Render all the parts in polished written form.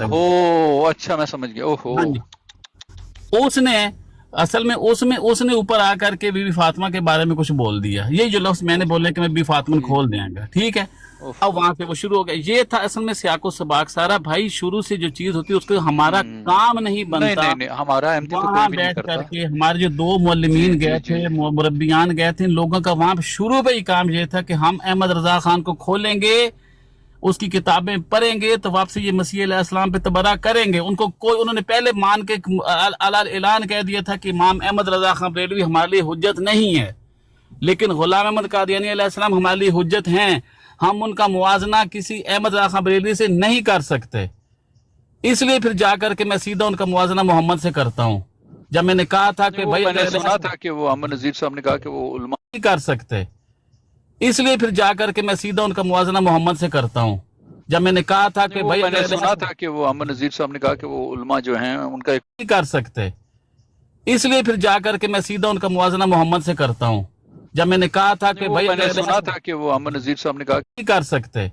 ہے وہ۔ اوہ اچھا میں سمجھ گیا، اوہو ہاں جی، اس نے اصل میں اس نے اوپر آ کر کے بی بی فاطمہ کے بارے میں کچھ بول دیا، یہی جو لفظ میں نے بولے کہ میں بی بی فاطمہ جی کھول دیں گا، ٹھیک ہے۔ اوف اب وہاں سے وہ شروع ہو گیا، یہ تھا اصل میں سیاق و سباق سارا بھائی، شروع سے جو چیز ہوتی ہے اس کو ہمارا کام نہیں نہیں بنتا نہیں ہمارا احمدی تو وہاں کوئی بھی نہیں بیٹھ کر کرتا۔ کے ہمارے جو دو جی معلمین جی گئے جی تھے، مربیان گئے تھے، ان لوگوں کا وہاں پہ شروع پہ ہی کام یہ تھا کہ ہم احمد رضا خان کو کھولیں گے، اس کی کتابیں پڑھیں گے تو واپسی یہ مسیح علیہ السلام پہ تبرہ کریں گے۔ ان کو کوئی انہوں نے پہلے مان کے اعلان کہہ دیا تھا کہ امام احمد رضا خان بریلوی ہمارے لیے حجت نہیں ہے، لیکن غلام احمد قادیانی علیہ السلام ہمارے لیے حجت ہیں، ہم ان کا موازنہ کسی احمد رضا خان بریلوی سے نہیں کر سکتے، اس لیے پھر جا کر کے میں سیدھا ان کا موازنہ محمد سے کرتا ہوں۔ جب میں نے کہا تھا نہیں کہ وہ بھائی میں نے اگر سنا تھا کہ وہ احمد نذیر صاحب نے کہا کہ وہ علماء نہیں کر سکتے، اس لیے پھر جا کر کے میں سیدھا ان کا موازنہ محمد سے کرتا ہوں۔ جب میں نے کہا تھا نہیں کہ وہ بھائی میں نے اگر سنا تھا کہ وہ احمد نذیر صاحب نے کہا کہ وہ علماء جو ہیں ان کا ایک نہیں کر سکتے، اس لیے پھر جا کر کے میں سیدھا ان کا موازنہ محمد سے کرتا ہوں۔ جب میں نے کہا تھا نہیں کہ وہ بھائی میں نے اگر سنا تھا کہ وہ احمد نذیر صاحب نے کہا نہیں کر سکتے،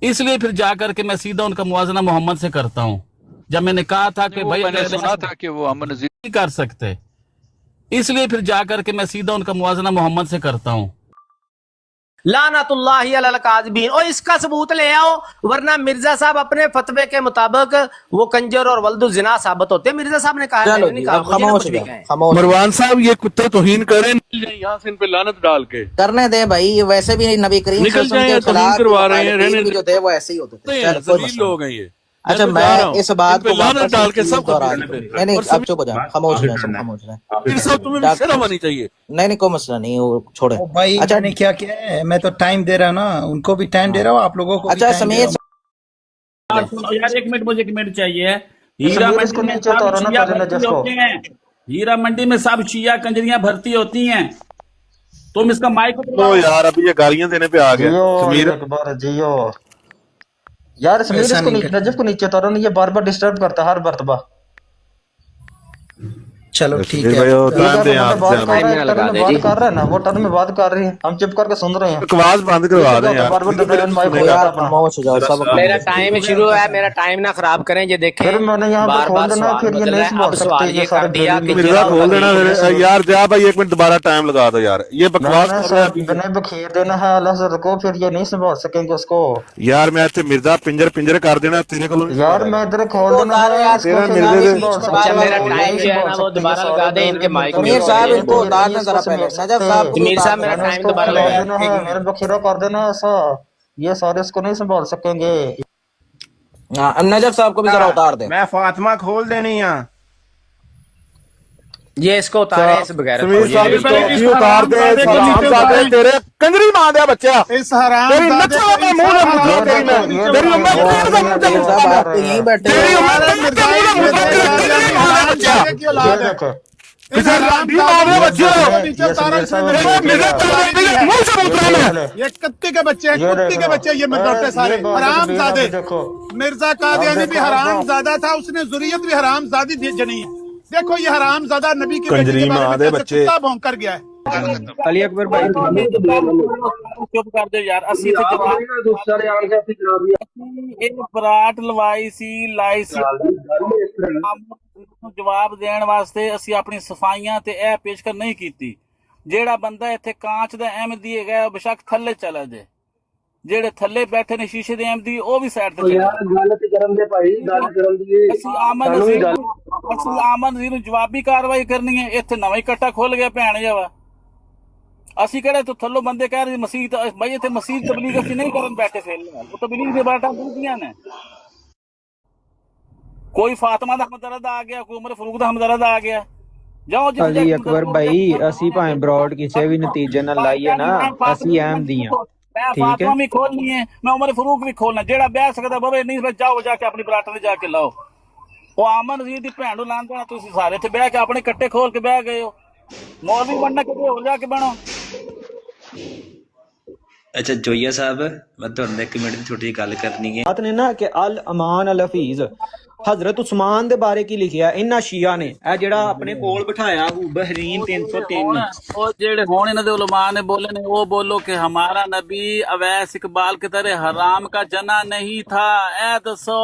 اس لیے پھر جا کر کے میں سیدھا ان کا موازنہ محمد سے کرتا ہوں۔ جب میں نے کہا تھا نہیں کہ وہ بھائی میں نے اگر سنا تھا کہ وہ احمد نذیر نہیں کر سکتے، اس لیے پھر جا کر کے میں سیدھا ان کا موازنہ محمد سے کرتا ہوں۔ لعنت اللہ علی الکاذبین، اور اس کا ثبوت لے آؤ، ورنہ مرزا صاحب اپنے فتوے کے مطابق وہ کنجر اور ولد الزنا ثابت ہوتے ہیں۔ مرزا صاحب نے کہا، میں چلو نے نہیں جی کہا، اب مجھے نہ خاموش کچھ ہو بھی جاؤ، کہیں۔ خاموش ہو جاؤ۔ مروان صاحب یہ کتے توہین کریں، نکل جائیں یہاں سے ان پہ لعنت ڈال کے، کرنے دیں بھائی، ویسے بھی نبی کریم صلی نکل اللہ علیہ وسلم جائیں، کے توہین خلاف کروا رہے ہیں، مخالفین رہنے بھی جو تھے وہ ایسے ہی ہوتے تھے۔ دیں، چل کوئی ذلیل مسئلہ نہیں۔ لوگ ہیں یہ۔ میں اچھا تو میں جا رہا ہوں، اس ان بات پہ کو لعنت واپس ڈال ایک کے چیز سب دہرا ختم دوں، کریں نہیں نہیں اور اب چپ ہو جائیں، خاموش ہو جائیں، سب خاموش ہو جائیں۔ سمیر صاحب تمہیں بھی شرم آنی چاہیے۔ نہیں نہیں کوئی مسئلہ نہیں، وہ چھوڑیں۔ او بھائی اچھا میں نے کیا کیا ہے، میں تو ٹائم دے رہا ہوں نا، ان کو بھی ٹائم دے رہا ہوں، آپ لوگوں کو بھی اچھا ٹائم دے سمیر رہا ہوں۔ یار سنو یار، ایک منٹ، مجھے ایک منٹ چاہیے۔ ہیرا سمیر اس منڈی کو میں نیچے سب اتارو نا شیعہ پہلے بھرتی نجف کو۔ ہوتے ہیں، ہیرا منڈی میں سب شیعہ کنجریاں بھرتی ہوتی ہیں، تم اس کا مائک تو بلاؤ۔ یار ابھی یہ گالیاں دینے پہ آ گیا جیو سمیر۔ یہ اکبر جیو، یار سمیر ایسا اس کو نہیں کریں نجف کو نیچے اتارو نا، یہ بار بار ڈسٹرب کرتا ہے ہر مرتبہ۔ چلو ٹھیک سمیر ہے۔ بھائی وہ ٹھیک ٹائم ہے، دیں بندہ آپ بات سے، کر رہا ہے، نہ ٹرن لگا میں دے بات جی۔ کر رہا ہے نا، وہ ٹرن میں بات کر رہی ہے، ہم چپ کر کے سن رہے ہیں۔ بکواس بند کروا نیچے دیں جاؤ تو یار، بار بار میری ڈرن مائک سنے ہو گا۔ جاتا یار ہے اپنا۔ خاموش ہو جاؤ سب میرا خاموش۔ ٹائم شروع ہے، میرا ٹائم نہ خراب کریں، یہ دیکھیں پھر میں نے یہاں پہ بار کھول بار دینا، سوال پھر یہ بدل نہیں رہا ہے۔ سنبھال اب سکتے سوال یہ یہ سارے کر دیا کہ بریلوی مرزا جناب کھول دینا علی پھر یار، جا بھائی ایک منٹ دوبارہ ٹائم لگا دو یار، یہ میں بکواس نے کر رہے ہیں ابھی۔ بنے بکھیر دینا ہے اللہ حضرت کو، پھر یہ نہیں سنبھال سکیں گے اس کو۔ یار میں تے مرزا پنجر کر دینا، تیرے کو نہیں یار سنبھالا میں گا۔ ادھر ان کھول کو دینا اتارو ہے یار، اس کو، تیرا پھر یہ مرزا نہیں بیچ سے بیچ سنبھال میں سکتے اچھا بار بار یہ میرا بول یہ رہے ٹائم نہیں ہیں۔ جو ہے نا سنبھال وہ سکتے یہ دوبارہ لگا سارے دیں، ان کے بریلوی مائک مل کر میوٹ سمیر ہو صاحب جائیں۔ ان کو یہ نہیں اتارنے اس کو ذرا پہلے، سنبھال نجف سکتے۔ صاحب کو بھی سمیر صاحب اتارنے میرا دیں۔ میں نے اس ٹائم کو دوبارہ کھول لگا دینا دیں۔ ہے، میرے بخیرہ کر دینا ایسا، یہ سارے اس کو نہیں سنبھال سکیں گے۔ ہاں نجف صاحب کو بھی ذرا اتار دیں۔ میں فاطمہ کھول دینی ہاں۔ یہ اس کو اتارے، اس بغیرت کو، سمیر یہ صاحب نبی اس کی کو اس بھی طرح۔ اتار حرام دے، زادے کو حرام نیچے زادے اتاریں، تیرے کنجری ماں دیا بچہ، اس حرام تیری زادے نچے کو، ہوئے اس منہ سے حرام مجھے یہ تیری زادے میں، کو دیکھو نیچے تیری اتاریں۔ امت یہ تیرے سے آدمی منہ سے سمیر ابھی وہ صاحب کر میں، آپ تو رہے یہیں ہیں، بیٹھے یہ ہو۔ تیری امت سارے تیرے مرزائی منہ سے یہ مجھے دیکھ کنجری قادیانی ماں دیا حرام بچہ، زادے کی اولاد ہے، کسے ان حرام لانڈی ماں زادوں دیا کو یہ بچہ، سب دیکھ کو لیں، نیچے یہ اتارا، سمیر اس نے صاحب میری ابھی تیرے دیکھ بچی لیں کو مرزا گا، قربانی دی تیرے ہے۔ منہ سے یہ اترا دیکھ میں۔ لیں، یہ کتے کے بچے ہیں، یہ کتی دیکھ کے لو، بچے، یہ ڈاکٹر یہ سارے بات حرام کبیر زادے۔ ابھی دیکھو، مرزا اب قادیانی بھی دیکھو اب حرام زادہ تھا، اس نے ذریت بھی حرام زادی جنی ہے۔ دیکھو یہ حرام زادہ نبی کی بیٹی کے کنجری بارے ماں میں دے کیسے بچے، کتا بھونک کر گیا ہے۔ علی اکبر بھائی چپ کر دو یار، اسی سے جواب ایک براٹ لوائی سی لائی سی جواب دین واسطے اسی اپنی صفائیاں تے اے پیش کر نہیں کیتی۔ جیڑا بندہ ایتھے کانچ دا احمدی ہے گا بشک تھلے چلا جائے، جیڑے تھلے بیٹھے نے شیشے دے احمدی او بھی سائڈ تے چلے جائے۔ اسی آمن نظیر نوں جوابی کاروائی کرنی ہے، ایتھے نواں ہی کٹا کھول گیا بھین جاوا۔ اسی کہڑے تو تھلو بندے کہہ رہے مسیح بھائی اتنے مسیح تبلیغ اسی نہیں کرن بیٹھے فیل وہ تبلیغ دے باٹا دوسریاں نے، کوئی فاطمہ دا ہمدرد آ گیا، کوئی عمر فاروق دا ہمدرد آ گیا، جاؤ جتنے علی جا اکبر بھائی اسی پائیں براڈ کسے بھی نتیجے نہ لائیے نا، اسی اہم دیاں، میں ٹھیک ہے۔ فاطمہ بھی کھولنی ہے، میں عمر فاروق بھی کھولنا، جیڑا بیٹھ سکتا بابے نہیں بس جاؤ جا کے اپنی براٹا تے جا کے لاؤ۔ وہ آمن نظیر دی بھین نوں لاندا تسی سارے تے بیٹھ کے اپنے کٹے کھول کے بیٹھ گئے ہو، مولوی بننا کتے ہو جا کے بنو۔ اچھا جویا صاحب میں تھوڑے ایک منٹ دی چھوٹی گل کرنی ہے۔ بات نے نا کہ الامان الحفیظ حضرت عثمان دے بارے کی لکھیا انہاں شیعہ نے، اے جڑا اپنے کول بٹھایا ہو بحرین 303۔ وہ جیڑے ہون انہاں دے علماء نے بولے نے وہ بولو کہ ہمارا نبی اویس اقبال کی طرح حرام کا جنا نہیں تھا، اے دسو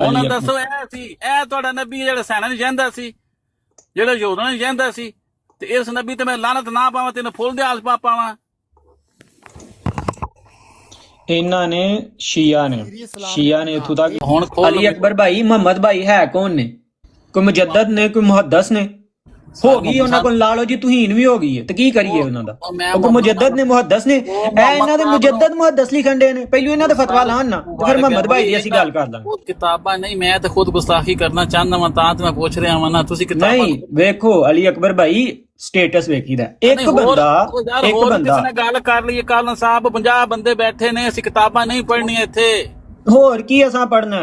ਉਹਨਾਂ ਨੂੰ ਦੱਸੋ ਇਹ ਸੀ ਇਹ ਤੁਹਾਡਾ ਨਬੀ ਜਿਹੜਾ ਸੈਨਾ ਨਹੀਂ ਜਾਂਦਾ ਸੀ, ਜਿਹੜਾ ਯਹੂਦਾਂ ਨਹੀਂ ਜਾਂਦਾ ਸੀ, ਤੇ ਇਸ ਨਬੀ ਤੇ ਮੈਂ ਲਾਨਤ ਨਾ ਪਾਵਾਂ ਤੈਨੂੰ ਫੁੱਲ ਦੇ ਹਾਲ ਪਾ ਪਾਵਾਂ। ਇਹਨਾਂ ਨੇ ਸ਼ੀਆ ਨੇ ਇੱਥੋਂ ਤੱਕ। ਹੁਣ ਅਲੀ ਅਕਬਰ ਭਾਈ ਮੁਹੰਮਦ ਭਾਈ ਹੈ ਕੌਣ ਨੇ? ਕੋਈ ਮੁਜੱਦਦ ਨੇ, ਕੋਈ ਮੁਹੱਦਸ ਨੇ? ਹੋ ਗਈ ਉਹਨਾਂ ਕੋਲ ਲਾ ਲਓ ਜੀ ਤੁਹੀਨ ਵੀ ਹੋ ਗਈ ਹੈ ਤੇ ਕੀ ਕਰੀਏ ਉਹਨਾਂ ਦਾ? ਕੋਈ ਮੁਜੱਦਦ ਨੇ, ਮੁਹੱਦਸ ਨੇ? ਇਹ ਇਹਨਾਂ ਦੇ ਮੁਜੱਦਦ ਮੁਹੱਦਸ ਲਿਖਣ ਦੇ ਨੇ। ਪਹਿਲਾਂ ਇਹਨਾਂ ਦੇ ਫਤਵਾ ਲਾਣ ਨਾ ਤੇ ਫਿਰ ਮੁਹੰਮਦ ਭਾਈ ਦੀ ਅਸੀਂ ਗੱਲ ਕਰ ਦਾਂਗੇ। ਕਿਤਾਬਾਂ ਨਹੀਂ, ਮੈਂ ਤਾਂ ਖੁਦ ਗੁਸਤਾਖੀ ਕਰਨਾ ਚਾਹੁੰਦਾ ਵਾਂ ਤਾਂ ਮੈਂ ਪੁੱਛ ਰਿਹਾ ਵਾਂ ਨਾ। ਤੁਸੀਂ ਕਿਤਾਬਾਂ ਨਹੀਂ ਵੇਖੋ ਅਲੀ ਅਕਬਰ ਭਾਈ ਸਟੇਟਸ ਵੇਖੀਦਾ। ਇੱਕ ਬੰਦਾ ਕਿਸੇ ਨੇ ਗੱਲ ਕਰ ਲਈ ਕਾਲਨ ਸਾਹਿਬ 50 ਬੰਦੇ ਬੈਠੇ ਨੇ, ਅਸੀਂ ਕਿਤਾਬਾਂ ਨਹੀਂ ਪੜ੍ਹਨੀਆਂ ਇੱਥੇ। ਹੋਰ ਕੀ ਅਸਾਂ ਪੜ੍ਹਨਾ?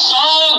100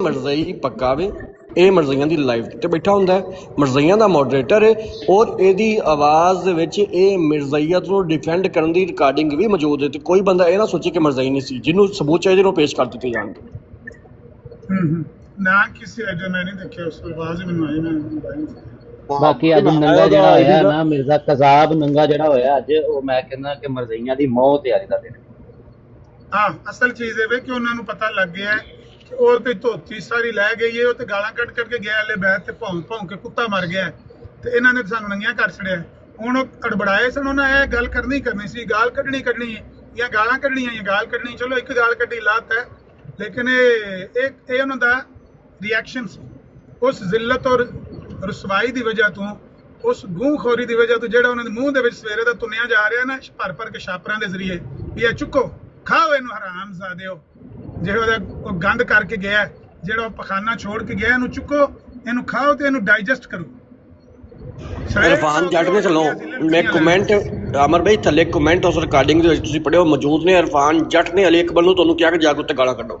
ਮਰਜ਼ਈ ਪੱਕਾ ਵੇ, ਇਹ ਮਰਜ਼ਈਆਂ ਦੀ ਲਾਈਵ ਤੇ ਬੈਠਾ ਹੁੰਦਾ ਹੈ, ਮਰਜ਼ਈਆਂ ਦਾ ਮੋਡਰੇਟਰ ਹੈ ਔਰ ਇਹਦੀ ਆਵਾਜ਼ ਦੇ ਵਿੱਚ ਇਹ ਮਿਰਜ਼ਈਅਤ ਨੂੰ ਡਿਫੈਂਡ ਕਰਨ ਦੀ ਰਿਕਾਰਡਿੰਗ ਵੀ ਮੌਜੂਦ ਹੈ। ਤੇ ਕੋਈ ਬੰਦਾ ਇਹ ਨਾ ਸੋਚੇ ਕਿ ਮਰਜ਼ਈ ਨਹੀਂ ਸੀ, ਜਿਹਨੂੰ ਸਬੂਤ ਚਾਹੀਦੇ ਨੂੰ ਪੇਸ਼ ਕਰ ਦਿੱਤੇ ਜਾਣਗੇ। ਨਾ ਕਿਸੇ ਅਜੇ ਮੈਂ ਨਹੀਂ ਦੇਖਿਆ, ਉਸ ਆਵਾਜ਼ ਮੈਨੂੰ ਆਈ ਮੈਂ। ਬਾਕੀ ਅੱਜ ਨੰਗਾ ਜਿਹੜਾ ਹੋਇਆ ਨਾ ਮਿਰਜ਼ਾ ਕਜ਼ਾਬ ਨੰਗਾ ਜਿਹੜਾ ਹੋਇਆ ਅੱਜ, ਉਹ ਮੈਂ ਕਹਿੰਦਾ ਕਿ ਮਰਜ਼ਈਆਂ ਦੀ ਮੌਤ ਹੈ ਅੱਜ ਦਾ ਦਿਨ। ਹਾਂ ਅਸਲ ਚੀਜ਼ ਇਹ ਵੇ ਕਿ ਉਹਨਾਂ ਨੂੰ ਪਤਾ ਲੱਗ ਗਿਆ ਕਿ ਉਹ ਤੇ ਧੋਤੀ ਸਾਰੀ ਲੈ ਗਈ ਹੈ, ਉਹ ਤੇ ਗਾਲਾਂ ਕੱਢ ਕੇ ਗਿਆ ਲੈ ਬੈਠ ਤੇ ਭੌਂ ਭੌਂ ਕੇ ਕੁੱਤਾ ਮਰ ਗਿਆ ਤੇ ਇਹਨਾਂ ਨੇ ਸਾਨੂੰ ਨੰਗੀਆਂ ਕਰ ਛੜਿਆ। ਹੁਣ ਉਹ ਅੜਬੜਾਏ ਸਨ, ਉਹਨਾਂ ਇਹ ਗੱਲ ਕਰਨੀ ਸੀ, ਗਾਲ ਕੱਢਣੀ ਜਾਂ ਗਾਲਾਂ ਕੱਢਣੀਆਂ ਜਾਂ ਗਾਲ ਕੱਢਣੀ। ਚਲੋ ਇੱਕ ਗਾਲ ਕੱਢੀ ਲਾਤ ਹੈ, ਲੇਕਿਨ ਇਹ ਉਹਨਾਂ ਦਾ ਰਿਐਕਸ਼ਨ ਸੀ ਉਸ ਜ਼ਿਲਤ ਔਰ ਰਸਵਾਈ ਦੀ ਵਜ੍ਹਾ ਤੋਂ, ਉਸ ਗੂੰਖੋਰੀ ਦੀ ਵਜ੍ਹਾ ਤੋਂ ਜਿਹੜਾ ਉਹਨਾਂ ਦੇ ਮੂੰਹ ਦੇ ਵਿੱਚ ਸਵੇਰੇ ਦਾ ਤੁੰਨਿਆ ਜਾ ਰਿਹਾ ਨਾ ਭਰ ਭਰ ਕੇ ਛਾਪਰਾਂ ਦੇ ਜ਼ਰੀਏ ਵੀ ਇਹ ਚੁੱਕੋ ਖਾਓ ਇਹਨੂੰ ਹਰਾਮਜ਼ਾਦਿਓ, ਜਿਹੜਾ ਉਹ ਗੰਦ ਕਰਕੇ ਗਿਆ, ਜਿਹੜਾ ਉਹ ਪਖਾਨਾ ਛੋੜ ਕੇ ਗਿਆ, ਇਹਨੂੰ ਚੁੱਕੋ, ਇਹਨੂੰ ਖਾਓ ਤੇ ਇਹਨੂੰ ਡਾਈਜੈਸਟ ਕਰੋ। ਇਰਫਾਨ ਜੱਟ ਨੇ ਚਲੋ ਮੈਂ ਕਮੈਂਟ ਅਮਰ ਭਾਈ ਥੱਲੇ ਕਮੈਂਟ ਉਸ ਰਿਕਾਰਡਿੰਗ ਦੇ ਵਿੱਚ ਤੁਸੀਂ ਪੜਿਓ ਮੌਜੂਦ ਨੇ। ਇਰਫਾਨ ਜੱਟ ਨੇ ਅਲੀ ਅਕਬਰ ਨੂੰ ਤੁਹਾਨੂੰ ਕਿਹਾ ਕਿ ਜਾ ਕੇ ਉੱਤੇ ਗਾਲਾਂ ਕੱਢੋ।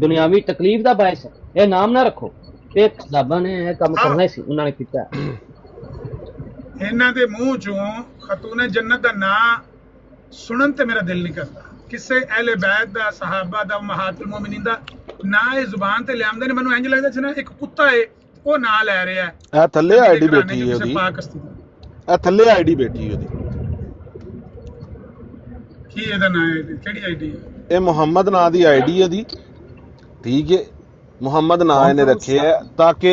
ਦੁਨਿਆਵੀ ਤਕਲੀਫ ਦਾ ਬਾਇਸ ਹੈ। ਇਹ ਨਾਮ ਨਾ ਰੱਖੋ, ਇਹ ਕਜ਼ਾਬਾਂ ਨੇ ਇਹ ਕੰਮ ਕਰਨਾ ਸੀ, ਉਹਨਾਂ ਨੇ ਕੀਤਾ। ਇਹਨਾਂ ਦੇ ਮੂੰਹ ਚੋਂ ਖਤੂਨ ਜੰਨਤ ਦਾ ਨਾਂ ਸੁਣਨ ਤੇ ਮੇਰਾ ਦਿਲ ਨਹੀਂ ਕਰਦਾ। ਕਿਸੇ ਅਹਿਲੇ ਬੈਤ ਦਾ, ਸਹਾਬਾ ਦਾ, ਉਮਹਾਤੁਲ ਮੋਮਿਨੀਨ ਦਾ ਨਾਂ ਇਹ ਜ਼ੁਬਾਨ ਤੇ ਲਿਆਉਂਦੇ ਨੇ। ਮੈਨੂੰ ਇੰਜ ਲੱਗਦਾ ਜਿਵੇਂ ਇੱਕ ਕੁੱਤਾ ਏ ਉਹ ਨਾਂ ਲੈ ਰਿਹਾ। ਇਹ ਥੱਲੇ ਆਈਡੀ ਬੈਠੀ ਹੈ ਉਹਦੀ, ਇਹ ਥੱਲੇ ਆਈਡੀ ਬੈਠੀ ਉਹਦੀ। ਕੀ ਇਹਦਾ ਨਾਂ ਹੈ? ਕਿਹੜੀ ਆਈਡੀ ਹੈ? ਇਹ ਮੁਹੰਮਦ ਨਾਂ ਦੀ ਆਈਡੀ ਹੈ ਦੀ, ਠੀਕ ਹੈ। ਮੁਹੰਮਦ ਨਾਂ ਇਹਨੇ ਰੱਖਿਆ ਹੈ ਤਾਂ ਕਿ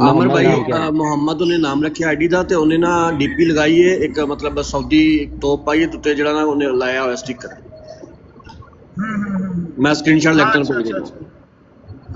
ਅਮਰ ਭਾਈ ਮੁਹੰਮਦ ਉਹਨੇ ਨਾਮ ਰੱਖਿਆ ਆਈਡੀ ਦਾ ਤੇ ਉਹਨੇ ਨਾ ਡੀਪੀ ਲਗਾਈ ਹੈ ਇੱਕ ਮਤਲਬ ਸਾਊਦੀ ਟੋਪ ਪਾਈ ਹੈ ਉੱਤੇ ਜਿਹੜਾ ਨਾ ਉਹਨੇ ਲਾਇਆ ਹੋਇਆ ਸਟicker। ਮੈਂ ਸਕਰੀਨਸ਼ਾਟ ਲੈ ਕੇ ਤੁਹਾਨੂੰ ਭੇਜ ਦਿੰਦਾ।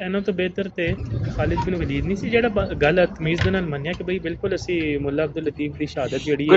ਇਹਨਾਂ ਤੋਂ ਬਿਹਤਰ ਤੇ ਖਾਲਿਦ ਬਿਨ ਵਲੀਦ ਨਹੀਂ ਸੀ ਜਿਹੜਾ ਗੱਲ ਤਮੀਜ਼ ਦੇ ਨਾਲ ਮੰਨਿਆ ਕਿ ਬਈ ਬਿਲਕੁਲ ਅਸੀਂ ਮੁੱਲਾ ਅਬਦੁਲ ਲਤੀਫ ਦੀ ਸ਼ਹਾਦਤ ਜਿਹੜੀ ਹੈ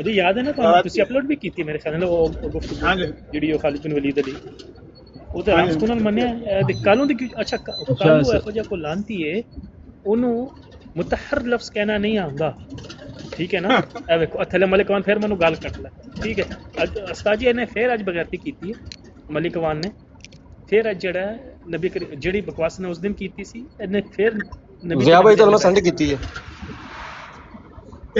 ਅਜੀ ਯਾਦ ਹੈ ਨਾ ਤੁਹਾਨੂੰ, ਤੁਸੀਂ ਅਪਲੋਡ ਵੀ ਕੀਤੀ ਮੇਰੇ ਖਿਆਲ ਨਾਲ ਉਹ ਗੁਫ਼ਤਗੂ ਜਿਹੜੀ ਉਹ ਖਾਲਿਦ ਬਿਨ ਵਲੀਦ ਅਲੀ, ਉਹ ਤਾਂ ਰਾਮ ਸੁਨਨ ਮੰਨਿਆ। ਕਾਲੋਂ ਦੀ ਅੱਛਾ ਕਾਲੋਂ ਇਹੋ ਜਿਹਾ ਕੋ ਲਾਂਤੀ ਹੈ, ਉਹਨੂੰ ਮੁਤਹਰ ਲਫ਼ਜ਼ ਕਹਿਣਾ ਨਹੀਂ ਆਉਂਦਾ, ਠੀਕ ਹੈ ਨਾ? ਇਹ ਵੇਖੋ ਥੱਲੇ ਮਲਿਕ ਵਾਨ ਫਿਰ ਮੈਨੂੰ ਗੱਲ ਕੱਟ ਲੈ, ਠੀਕ ਹੈ? ਅੱਜ ਉਸਤਾਦ ਜੀ ਨੇ ਫਿਰ ਅੱਜ ਬਗੈਰਤੀ ਕੀਤੀ ਹੈ, ਮਲਿਕ ਵਾਨ ਨੇ ਫਿਰ ਅੱਜ ਜਿਹੜਾ ਨਬੀ ਜਿਹੜੀ ਬਕਵਾਸ ਨੇ ਉਸ ਦਿਨ ਕੀਤੀ ਸੀ, ਇਹਨੇ ਫਿਰ ਨਬੀ ਜ਼ਿਆ ਭਾਈ ਤੁਹਾਨੂੰ ਮੈਂ ਸੈਂਡ ਕੀਤੀ ਹੈ।